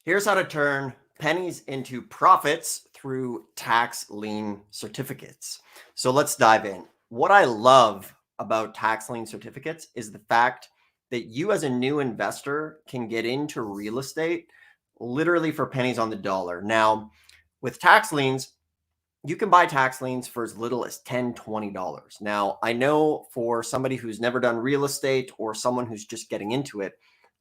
Here's how to turn pennies into profits through tax lien certificates. So let's dive in. What I love about tax lien certificates is the fact that you, as a new investor, can get into real estate literally for pennies on the dollar. Now, with tax liens, you can buy tax liens for as little as $10, $20. Now, I know for somebody who's never done real estate or someone who's just getting into it,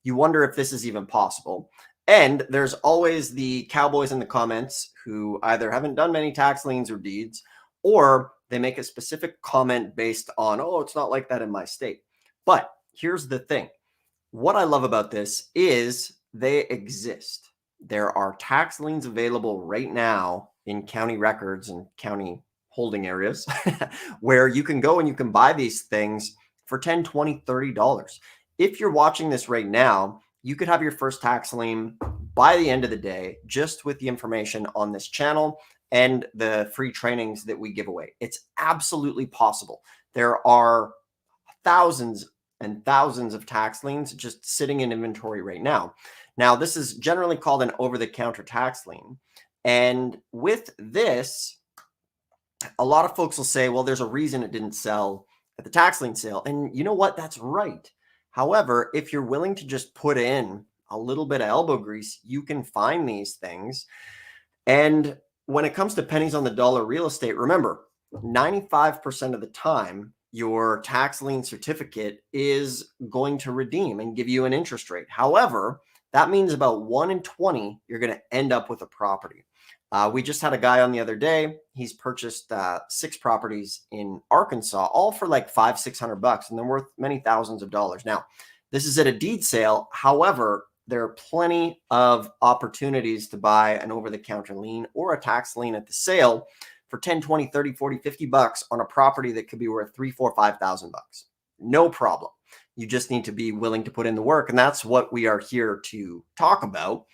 you wonder if this is even possible. And there's always the cowboys in the comments who either haven't done many tax liens or deeds, or they make a specific comment based on, oh, it's not like that in my state. But here's the thing. What I love about this is they exist. There are tax liens available right now in county records and county holding areas where you can go and you can buy these things for $10, $20, $30. If you're watching this right now, you could have your first tax lien by the end of the day just with the information on this channel and the free trainings that we give away. It's absolutely possible. There are thousands and thousands of tax liens just sitting in inventory right now. Now, this is generally called an over-the-counter tax lien. And with this, a lot of folks will say, well, there's a reason it didn't sell at the tax lien sale. And you know what? That's right. However, if you're willing to just put in a little bit of elbow grease, you can find these things. And when it comes to pennies on the dollar real estate, remember, 95% of the time, your tax lien certificate is going to redeem and give you an interest rate. However, that means about 1 in 20, you're going to end up with a property. We just had a guy on the other day. He's purchased 6 properties in Arkansas, all for like $500-600, and they're worth many thousands of dollars. Now, this is at a deed sale. However, there are plenty of opportunities to buy an over-the-counter lien or a tax lien at the sale for 10, 20, 30, 40, $50 on a property that could be worth 3, 4, 5,000 bucks. No problem. You just need to be willing to put in the work. And that's what we are here to talk about.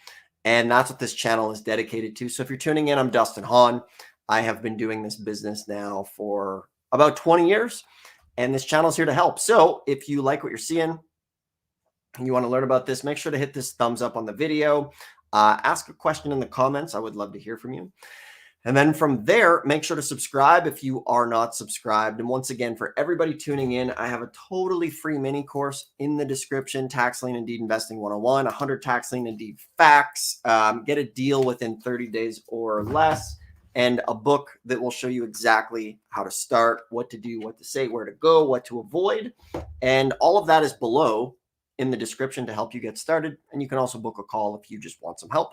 And that's what this channel is dedicated to. So if you're tuning in, I'm Dustin Hahn. I have been doing this business now for about 20 years, and this channel is here to help. So if you like what you're seeing and you want to learn about this, make sure to hit this thumbs up on the video. Ask a question in the comments. I would love to hear from you. And then from there, make sure to subscribe if you are not subscribed. And once again, for everybody tuning in, I have a totally free mini course in the description, Tax Lien and Deed Investing 101, 100 Tax Lien and Deed Facts, get a deal within 30 days or less, and a book that will show you exactly how to start, what to do, what to say, where to go, what to avoid. And all of that is below in the description to help you get started. And you can also book a call if you just want some help.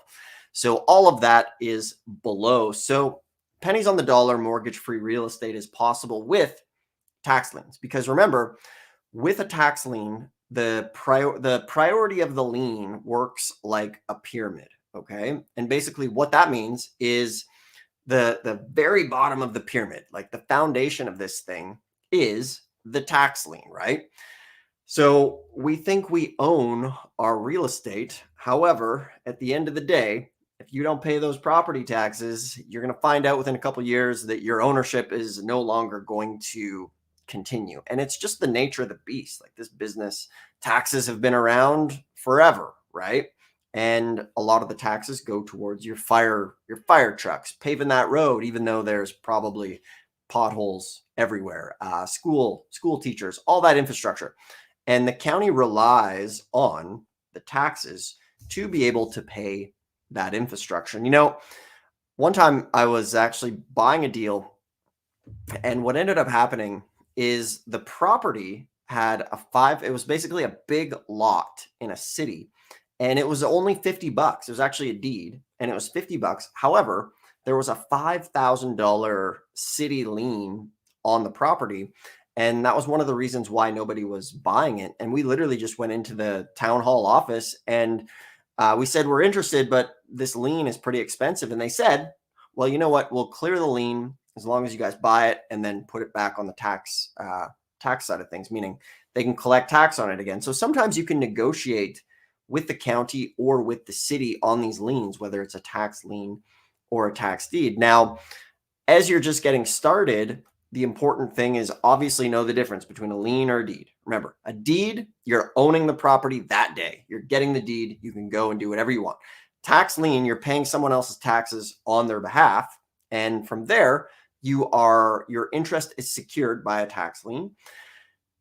So all of that is below. So pennies on the dollar mortgage-free real estate is possible with tax liens. Because remember, with a tax lien, the priority of the lien works like a pyramid, okay? And basically what that means is the very bottom of the pyramid, like the foundation of this thing, is the tax lien, right? So we think we own our real estate. However, at the end of the day, if you don't pay those property taxes, you're going to find out within a couple of years that your ownership is no longer going to continue. And it's just the nature of the beast. Like this business, taxes have been around forever, right? And a lot of the taxes go towards your fire trucks, paving that road, even though there's probably potholes everywhere, school teachers, all that infrastructure. And the county relies on the taxes to be able to pay that infrastructure. And, you know, one time I was actually buying a deal, and what ended up happening is the property had it was basically a big lot in a city, and it was only $50. It was actually a deed, and it was $50. However, there was a $5,000 city lien on the property. And that was one of the reasons why nobody was buying it. And we literally just went into the town hall office and we said, we're interested, but this lien is pretty expensive. And they said, well, you know what? We'll clear the lien as long as you guys buy it and then put it back on the tax side of things, meaning they can collect tax on it again. So sometimes you can negotiate with the county or with the city on these liens, whether it's a tax lien or a tax deed. Now, as you're just getting started, the important thing is obviously know the difference between a lien or a deed. Remember, a deed, you're owning the property that day. You're getting the deed. You can go and do whatever you want. Tax lien, you're paying someone else's taxes on their behalf. And from there, your interest is secured by a tax lien.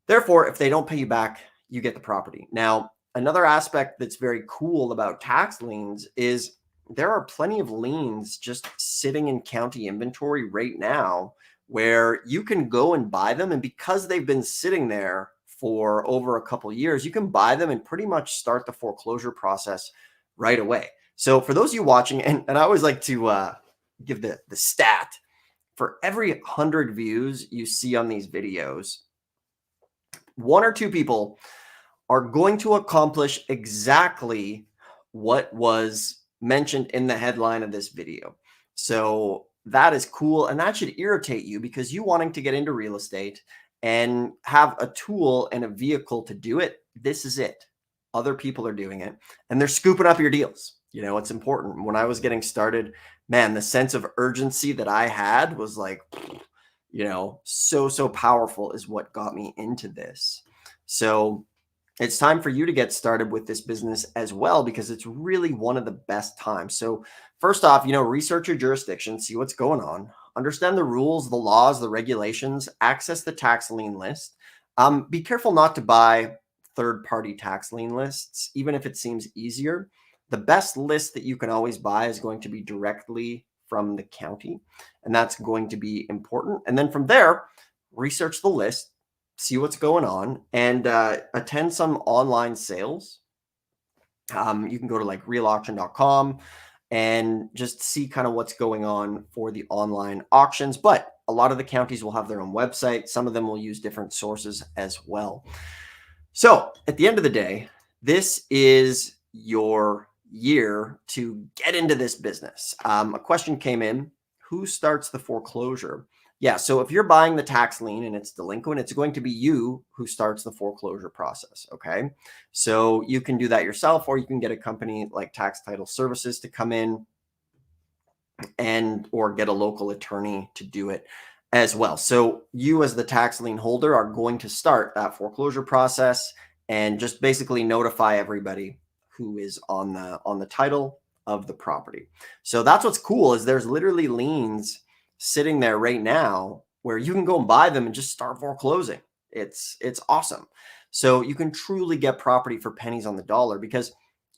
Therefore, if they don't pay you back, you get the property. Now, another aspect that's very cool about tax liens is there are plenty of liens just sitting in county inventory right now where you can go and buy them. And because they've been sitting there for over a couple of years, you can buy them and pretty much start the foreclosure process right away. So for those of you watching, and I always like to give the stat, for every 100 views you see on these videos, 1 or 2 people are going to accomplish exactly what was mentioned in the headline of this video. So that is cool. And that should irritate you because you wanting to get into real estate and have a tool and a vehicle to do it. This is it. Other people are doing it and they're scooping up your deals. It's important. When I was getting started, man, the sense of urgency that I had was like, so powerful is what got me into this. So it's time for you to get started with this business as well, because it's really one of the best times. So first off, research your jurisdiction, see what's going on, understand the rules, the laws, the regulations, access the tax lien list. Be careful not to buy third-party tax lien lists, even if it seems easier. The best list that you can always buy is going to be directly from the county, and that's going to be important. And then from there, research the list, see what's going on, and attend some online sales. You can go to like realauction.com and just see kind of what's going on for the online auctions. But a lot of the counties will have their own website. Some of them will use different sources as well. So at the end of the day, this is your year to get into this business. A question came in: who starts the foreclosure? Yeah, so if you're buying the tax lien and it's delinquent, it's going to be you who starts the foreclosure process, okay? So you can do that yourself, or you can get a company like Tax Title Services to come in or get a local attorney to do it as well. So you as the tax lien holder are going to start that foreclosure process and just basically notify everybody who is on the title of the property. So that's what's cool, is there's literally liens sitting there right now where you can go and buy them and just start foreclosing. It's awesome. So you can truly get property for pennies on the dollar, because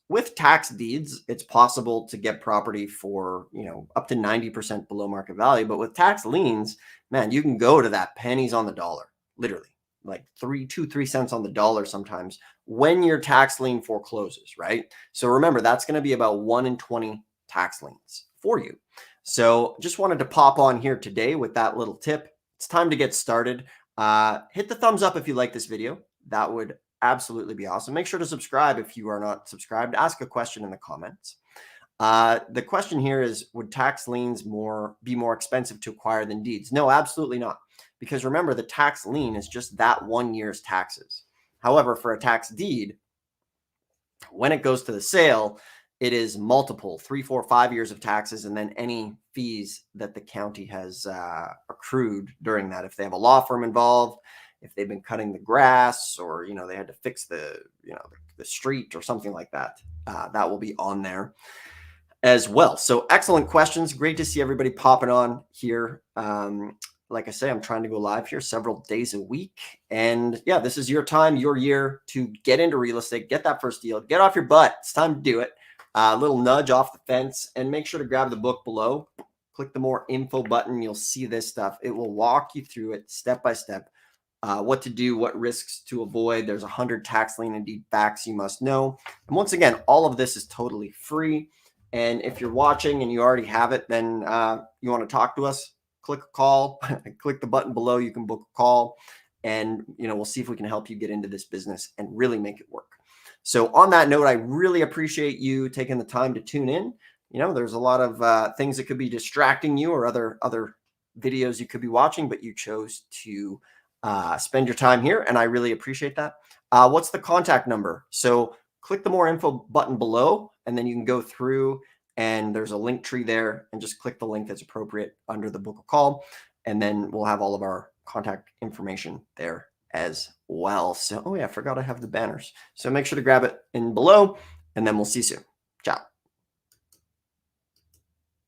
with tax deeds, it's possible to get property for, up to 90% below market value. But with tax liens, man, you can go to that pennies on the dollar, literally like 3 cents on the dollar sometimes when your tax lien forecloses, right? So remember, that's going to be about 1 in 20 tax liens for you. So just wanted to pop on here today with that little tip. It's time to get started. Hit the thumbs up if you like this video. That would absolutely be awesome. Make sure to subscribe if you are not subscribed. Ask a question in the comments. The question here is, would tax liens be more expensive to acquire than deeds? No, absolutely not. Because remember, the tax lien is just that 1 year's taxes. However, for a tax deed, when it goes to the sale, it is multiple 3, 4, 5 years of taxes, and then any fees that the county has accrued during that. If they have a law firm involved, if they've been cutting the grass, or they had to fix the street or something like that, that will be on there as well. So excellent questions. Great to see everybody popping on here. Like I say, I'm trying to go live here several days a week. And yeah, this is your time, your year to get into real estate, get that first deal, get off your butt. It's time to do it. A little nudge off the fence, and make sure to grab the book below. Click the more info button. You'll see this stuff. It will walk you through it step by step. What to do, what risks to avoid. There's 100 tax lien and deed facts you must know. And once again, all of this is totally free. And if you're watching and you already have it, then you want to talk to us, click a call, click the button below. You can book a call, and we'll see if we can help you get into this business and really make it work. So on that note, I really appreciate you taking the time to tune in. There's a lot of things that could be distracting you, or other videos you could be watching, but you chose to spend your time here, and I really appreciate that. What's the contact number? So click the more info button below, and then you can go through, and there's a link tree there, and just click the link that's appropriate under the book a call, and then we'll have all of our contact information there as well. So, oh yeah, I forgot I have the banners. So make sure to grab it in below, and then we'll see you soon. Ciao.